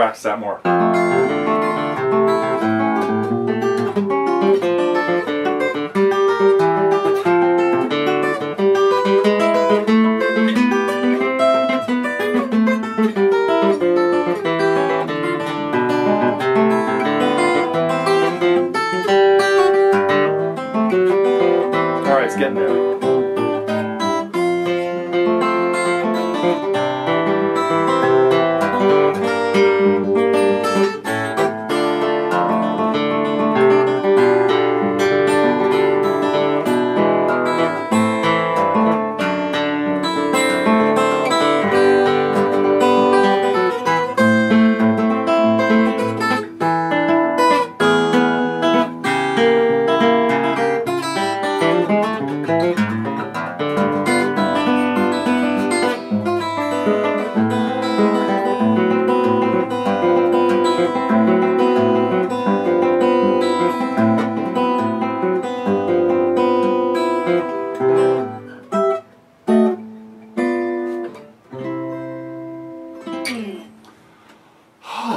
practice that more. Alright, it's getting there.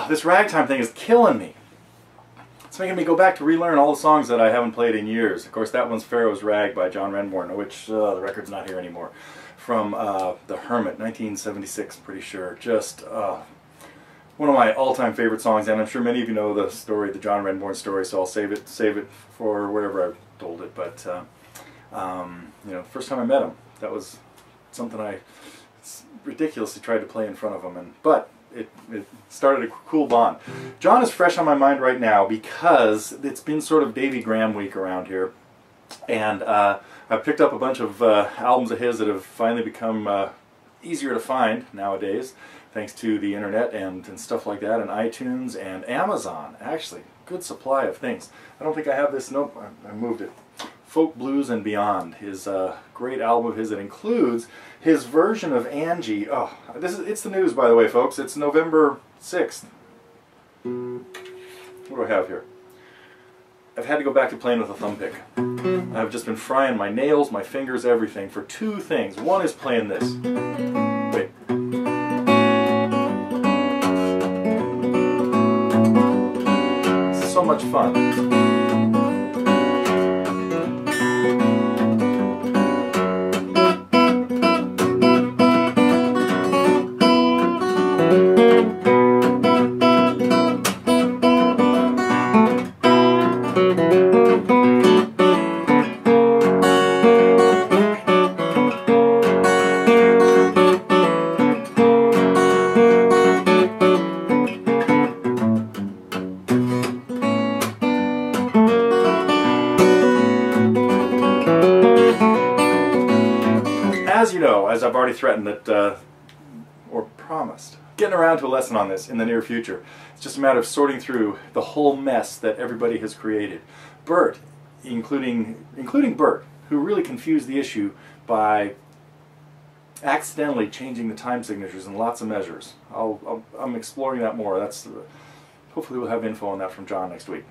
This ragtime thing is killing me. It's making me go back to relearn all the songs that I haven't played in years. Of course, that one's Faro's Rag by John Renbourn, which the record's not here anymore. From The Hermit, 1976, pretty sure. Just one of my all-time favorite songs, and I'm sure many of you know the story, the John Renbourn story, so I'll save it for wherever I've told it. But you know, first time I met him, that was something I ridiculously tried to play in front of him, but it started a cool bond. John is fresh on my mind right now because it's been sort of Davy Graham week around here, and I've picked up a bunch of albums of his that have finally become easier to find nowadays, thanks to the internet and stuff like that, and iTunes and Amazon. Actually, good supply of things. I don't think I have this. Nope, I moved it. Folk Blues and Beyond, his great album of his that includes his version of Angi. Oh, it's the news, by the way, folks. It's November 6th. What do I have here? I've had to go back to playing with a thumb pick. I've just been frying my nails, my fingers, everything for two things. One is playing this. Wait. It's so much fun. As you know, as I've already threatened that, or promised, getting around to a lesson on this in the near future. It's just a matter of sorting through the whole mess that everybody has created. Bert, including Bert, who really confused the issue by accidentally changing the time signatures in lots of measures. I'm exploring that more. Hopefully we'll have info on that from John next week.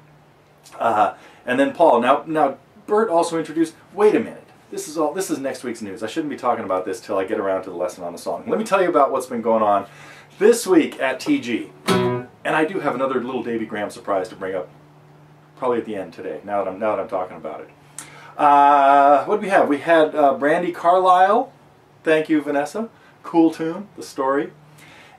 And then Paul. Now Bert also introduced, wait a minute. This is next week's news. I shouldn't be talking about this till I get around to the lesson on the song. Let me tell you about what's been going on this week at TG. And I do have another little Davy Graham surprise to bring up probably at the end today, now that I'm talking about it. What did we have? We had Brandi Carlile. Thank you, Vanessa. Cool tune, the story.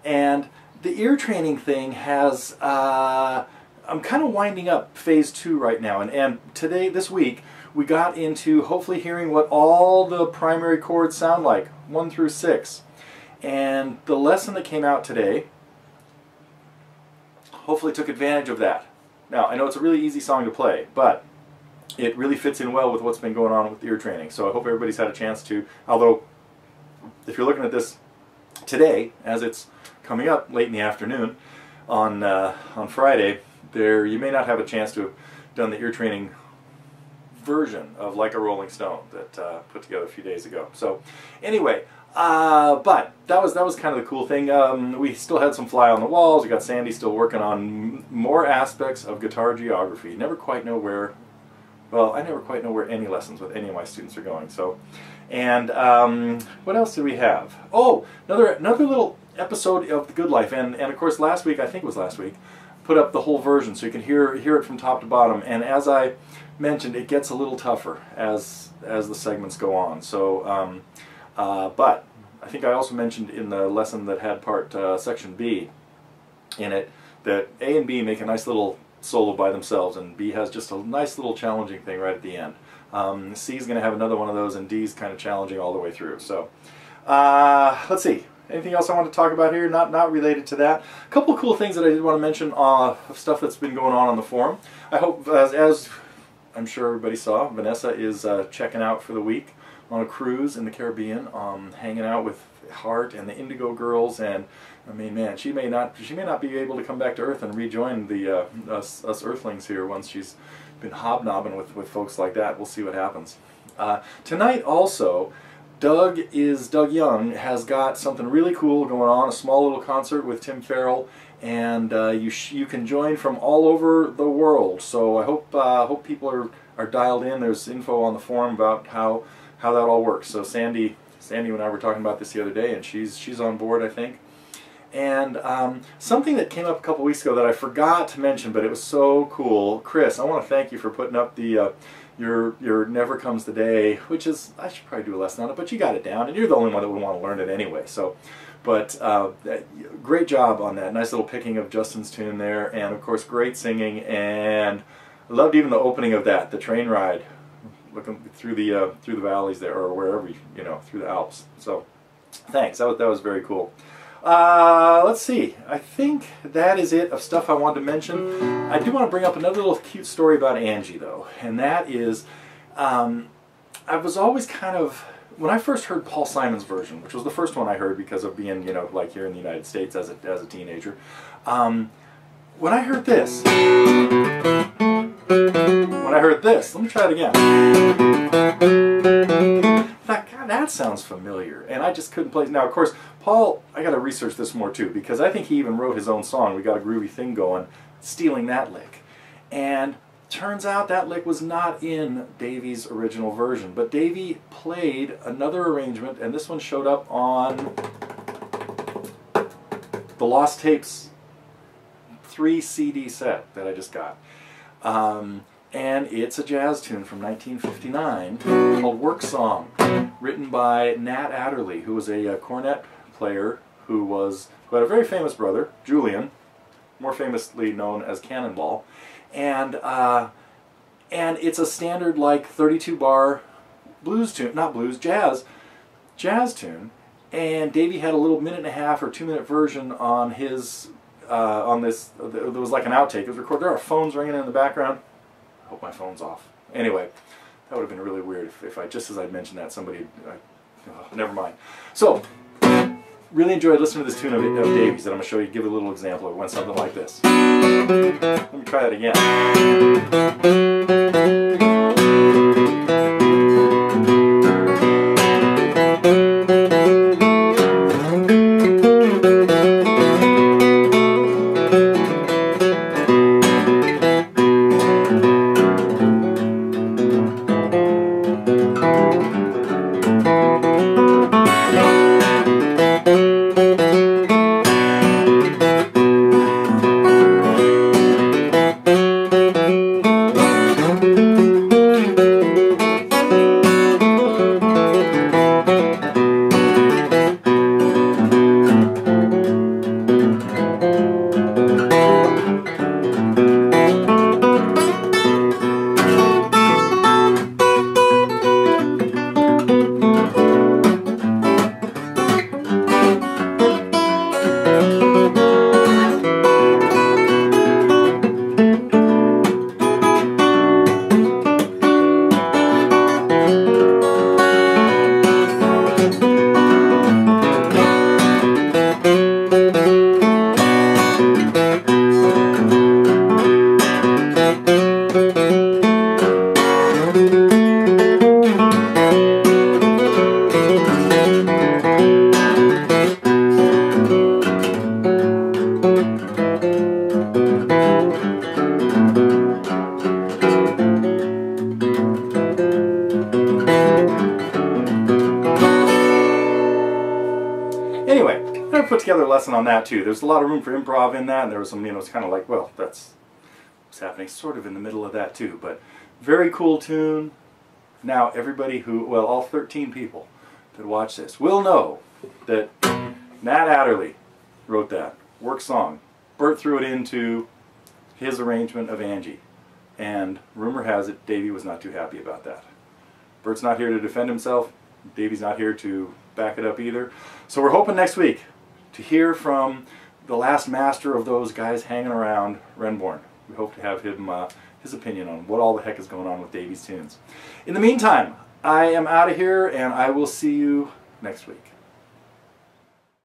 And the ear training thing has, I'm kind of winding up phase 2 right now. And this week, we got into hopefully hearing what all the primary chords sound like, 1 through 6. And the lesson that came out today hopefully took advantage of that. Now, I know it's a really easy song to play, but it really fits in well with what's been going on with ear training. So I hope everybody's had a chance to, although if you're looking at this today, as it's coming up late in the afternoon on Friday, you may not have a chance to have done the ear training version of Like a Rolling Stone that put together a few days ago. So anyway, but that was kind of the cool thing. We still had some fly on the walls. We got Sandy still working on more aspects of guitar geography. Never quite know where, well, I never quite know where any lessons with any of my students are going. So, and what else did we have? Oh, another little episode of The Good Life, and of course last week, I think it was last week, put up the whole version so you can hear it from top to bottom. And as I mentioned, it gets a little tougher as the segments go on. So, but I think I also mentioned in the lesson that had section B in it that A and B make a nice little solo by themselves, and B has just a nice little challenging thing right at the end. C is going to have another one of those, and D is kind of challenging all the way through. So, let's see. Anything else I want to talk about here? Not related to that. A couple of cool things that I did want to mention of stuff that's been going on the forum. I hope, as I'm sure everybody saw, Vanessa is checking out for the week on a cruise in the Caribbean, hanging out with Hart and the Indigo Girls, and I mean, man, she may not be able to come back to Earth and rejoin the us Earthlings here once she's been hobnobbing with folks like that. We'll see what happens. Tonight also, Doug Young has got something really cool going on, a small little concert with Tim Farrell, and you can join from all over the world. So I hope people are dialed in. There's info on the forum about how that all works. So Sandy and I were talking about this the other day, and she's on board, I think. And something that came up a couple weeks ago that I forgot to mention, but it was so cool. Chris, I want to thank you for putting up the your Never Comes the Day, which is, I should probably do a lesson on it, but you got it down, and you're the only one that would want to learn it anyway. So, but great job on that. Nice little picking of Justin's tune there, and of course great singing, and I loved even the opening of that, the train ride, looking through the valleys there, or wherever, you know, through the Alps. So, thanks. That was very cool. Let's see. I think that is it of stuff I wanted to mention. I do want to bring up another little cute story about Angi, though, and that is, I was always kind of, when I first heard Paul Simon's version, which was the first one I heard because of being, you know, like here in the United States as a teenager, when I heard this, let me try it again. God, that sounds familiar, and I just couldn't place. Now, of course, Paul, I got to research this more too, because I think he even wrote his own song. We got a groovy thing going, stealing that lick, and turns out that lick was not in Davy's original version, but Davy played another arrangement, and this one showed up on the Lost Tapes 3 CD set that I just got. And it's a jazz tune from 1959 called Work Song, written by Nat Adderley, who was a cornet player who had a very famous brother, Julian, more famously known as Cannonball, and it's a standard like 32-bar blues tune, not blues, jazz tune, and Davy had a little 1.5 or 2-minute version on his on this. There was like an outtake. It was recorded. There are phones ringing in the background. I hope my phone's off. Anyway, that would have been really weird if I, just as I'd mentioned that, somebody, never mind. So, really enjoyed listening to this tune of Davy's that I'm going to show you, give a little example of it. Went something like this. Let me try that again. Put together a lesson on that too. There's a lot of room for improv in that, and there was some, you know, it's kind of like, well, that's what's happening sort of in the middle of that too. But very cool tune. Now everybody who, well, all 13 people that watch this will know that Nat Adderley wrote that work song. Bert threw it into his arrangement of Angi, and rumor has it Davey was not too happy about that. Bert's not here to defend himself. Davey's not here to back it up either. So we're hoping next week to hear from the last master of those guys hanging around, Renbourn. We hope to have him, his opinion on what all the heck is going on with Davey's tunes. In the meantime, I am out of here, and I will see you next week.